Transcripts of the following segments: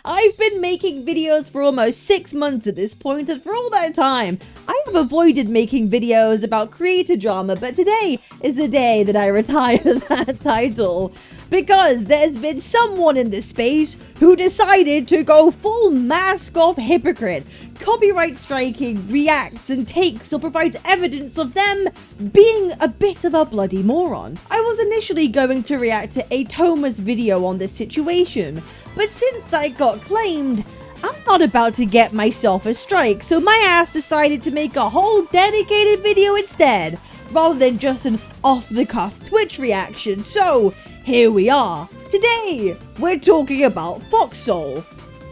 I've been making videos for almost 6 months at this point, and for all that time, I have avoided making videos about creator drama, but today is the day that I retire that title. Because there's been someone in this space who decided to go full mask of hypocrite, copyright striking, reacts and takes or provides evidence of them being a bit of a bloody moron. I was initially going to react to Atoma's video on this situation, but since that got claimed, I'm not about to get myself a strike, so my ass decided to make a whole dedicated video instead, rather than just an off-the-cuff Twitch reaction. So here we are. Today, we're talking about Foxol.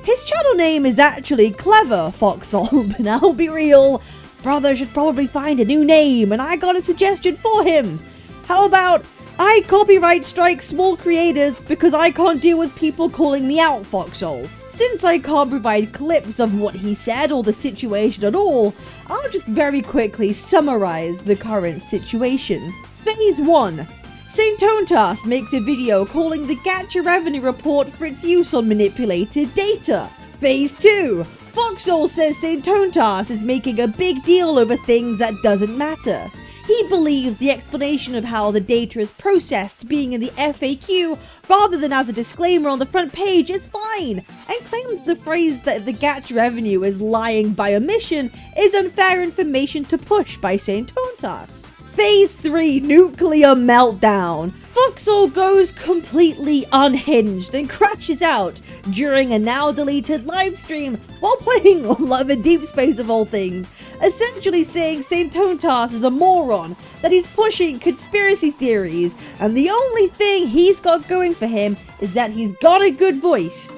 His channel name is actually Clever Foxol, but I'll be real, brother should probably find a new name, and I got a suggestion for him. How about I copyright strike small creators because I can't deal with people calling me out, Foxol. Since I can't provide clips of what he said or the situation at all, I'll just very quickly summarize the current situation. Phase 1. St. Tontas makes a video calling the Gacha revenue report for its use on manipulated data. Phase 2. Foxol says St. Tontas is making a big deal over things that doesn't matter. He believes the explanation of how the data is processed being in the FAQ rather than as a disclaimer on the front page is fine, and claims the phrase that the Gacha revenue is lying by omission is unfair information to push by St. Tontas. Phase 3 Nuclear Meltdown. Foxol goes completely unhinged and crashes out during a now deleted livestream while playing Love in Deep Space of all things, essentially saying St. Tontas is a moron, that he's pushing conspiracy theories, and the only thing he's got going for him is that he's got a good voice.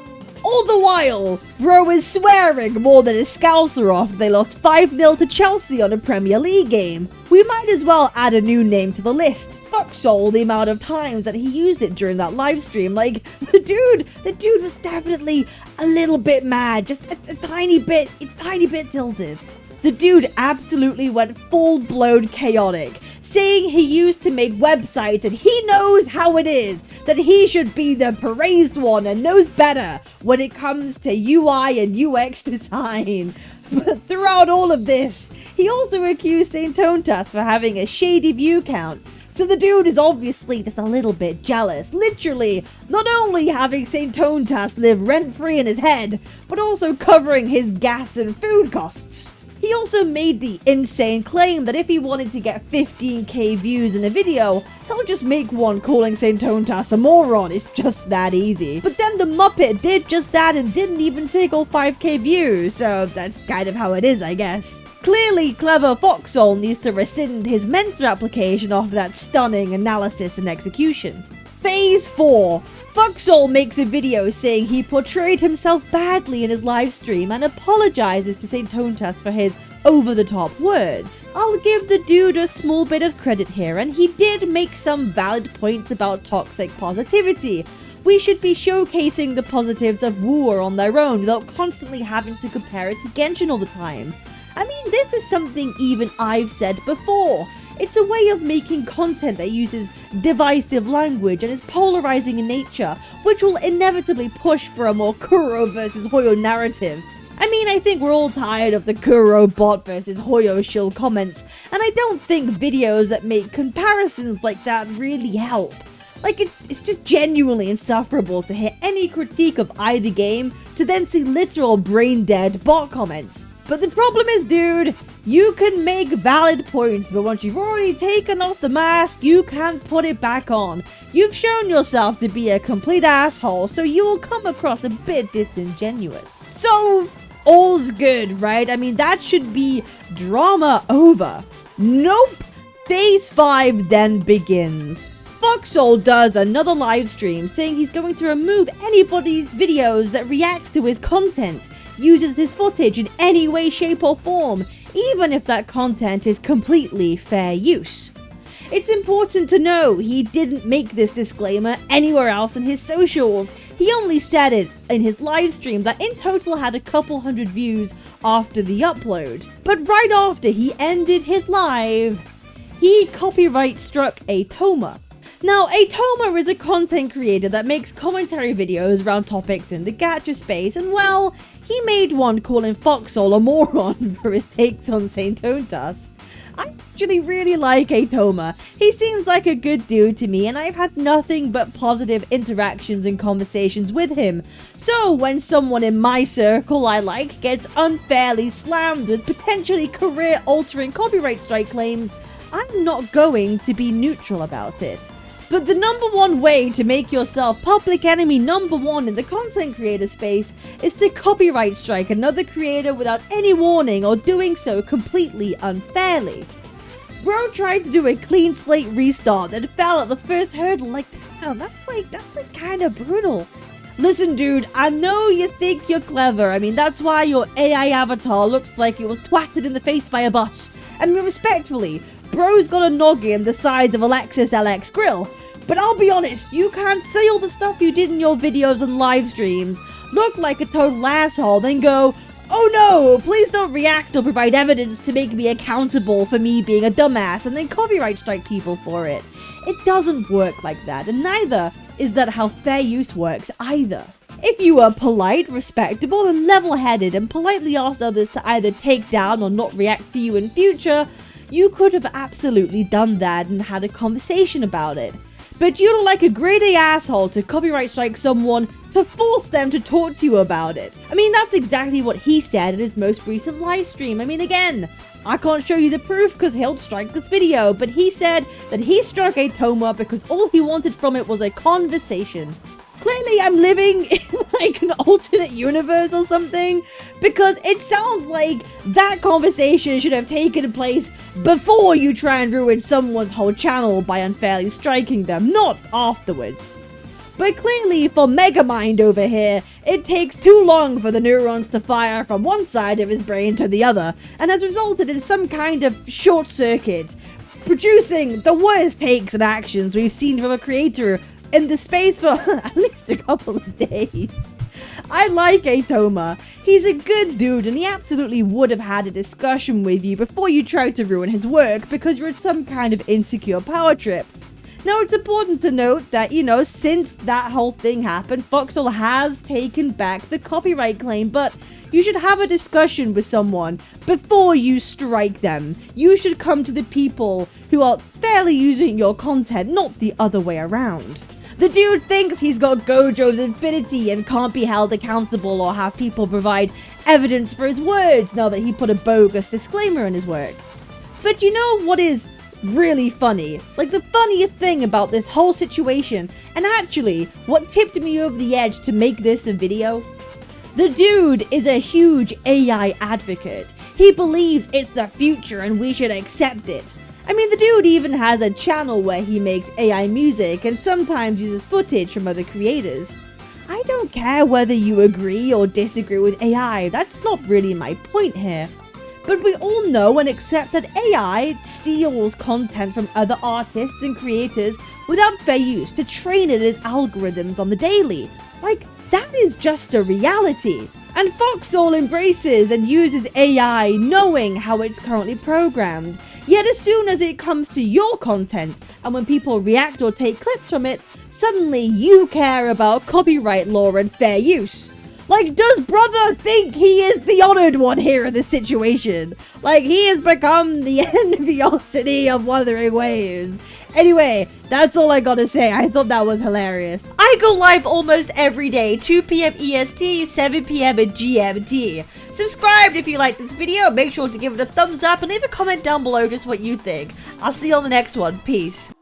All the while, bro is swearing more than a Scouser after they lost 5-0 to Chelsea on a Premier League game. We might as well add a new name to the list. Foxol, the amount of times that he used it during that live stream. Like, the dude was definitely a little bit mad, just a tiny bit tilted. The dude absolutely went full-blown chaotic, saying he used to make websites and he knows how it is, that he should be the praised one and knows better when it comes to UI and UX design. But throughout all of this, he also accused St. Tontas for having a shady view count. So the dude is obviously just a little bit jealous, literally not only having St. Tontas live rent-free in his head, but also covering his gas and food costs. He also made the insane claim that if he wanted to get 15k views in a video, he'll just make one calling St. Tontas a moron. It's just that easy. But then the Muppet did just that and didn't even take all 5k views, so that's kind of how it is, I guess. Clearly, Clever Foxol needs to rescind his Mensa application after that stunning analysis and execution. Phase 4. Foxol makes a video saying he portrayed himself badly in his live stream and apologizes to St. Tontas for his over-the-top words. I'll give the dude a small bit of credit here, and he did make some valid points about toxic positivity. We should be showcasing the positives of War on their own without constantly having to compare it to Genshin all the time. I mean, this is something even I've said before. It's a way of making content that uses divisive language and is polarizing in nature, which will inevitably push for a more Kuro versus Hoyo narrative. I mean, I think we're all tired of the Kuro bot versus Hoyo shill comments, and I don't think videos that make comparisons like that really help. Like, it's just genuinely insufferable to hear any critique of either game to then see literal brain-dead bot comments. But the problem is, dude, you can make valid points, but once you've already taken off the mask, you can't put it back on. You've shown yourself to be a complete asshole, so you will come across a bit disingenuous. So, all's good, right? I mean, that should be drama over. Nope! Phase 5 then begins. Foxol does another live stream saying he's going to remove anybody's videos that reacts to his content, uses his footage in any way, shape or form, even if that content is completely fair use. It's important to know he didn't make this disclaimer anywhere else in his socials. He only said it in his live stream that in total had a couple hundred views after the upload. But right after he ended his live, he copyright struck Atoma. Now, Atoma is a content creator that makes commentary videos around topics in the gacha space, and well, he made one calling Foxol a moron for his takes on Saint Ontas. I actually really like Atoma. He seems like a good dude to me, and I've had nothing but positive interactions and conversations with him. So when someone in my circle I like gets unfairly slammed with potentially career-altering copyright strike claims, I'm not going to be neutral about it. But the number one way to make yourself public enemy number one in the content creator space is to copyright strike another creator without any warning or doing so completely unfairly. Bro tried to do a clean slate restart and fell at the first hurdle. Like, damn, that's like kind of brutal. Listen, dude, I know you think you're clever. I mean, that's why your AI avatar looks like it was twatted in the face by a bus. I mean, respectfully, bro's got a noggin the size of a Lexus LX grill. But I'll be honest, you can't say all the stuff you did in your videos and live streams, look like a total asshole, then go, oh no, please don't react or provide evidence to make me accountable for me being a dumbass, and then copyright strike people for it. It doesn't work like that, and neither is that how fair use works either. If you were polite, respectable, and level-headed and politely asked others to either take down or not react to you in future, you could have absolutely done that and had a conversation about it. But you look like a greedy asshole to copyright strike someone to force them to talk to you about it. I mean, that's exactly what he said in his most recent live stream. I mean, again, I can't show you the proof because he'll strike this video, but he said that he struck Atoma because all he wanted from it was a conversation. Clearly, I'm living in like an alternate universe or something, because it sounds like that conversation should have taken place before you try and ruin someone's whole channel by unfairly striking them, not afterwards. But clearly, for Megamind over here, it takes too long for the neurons to fire from one side of his brain to the other, and has resulted in some kind of short circuit, producing the worst takes and actions we've seen from a creator in the space for at least a couple of days. I like Atoma. He's a good dude, and he absolutely would have had a discussion with you before you tried to ruin his work because you're in some kind of insecure power trip. Now, it's important to note that, since that whole thing happened, Foxol has taken back the copyright claim, but you should have a discussion with someone before you strike them. You should come to the people who are fairly using your content, not the other way around. The dude thinks he's got Gojo's infinity and can't be held accountable or have people provide evidence for his words now that he put a bogus disclaimer in his work. But you know what is really funny? Like, the funniest thing about this whole situation, and actually what tipped me over the edge to make this a video? The dude is a huge AI advocate. He believes it's the future and we should accept it. I mean, the dude even has a channel where he makes AI music and sometimes uses footage from other creators. I don't care whether you agree or disagree with AI, that's not really my point here. But we all know and accept that AI steals content from other artists and creators without fair use to train it as algorithms on the daily. Like, that is just a reality. And Foxol embraces and uses AI knowing how it's currently programmed. Yet as soon as it comes to your content, and when people react or take clips from it, suddenly you care about copyright law and fair use. Like, does brother think he is the honored one here in this situation? Like, he has become the enviosity of Wuthering waves. Anyway, that's all I gotta say. I thought that was hilarious. I go live almost every day, 2 PM EST, 7 PM at GMT. Subscribe if you like this video, make sure to give it a thumbs up, and leave a comment down below just what you think. I'll see you on the next one. Peace.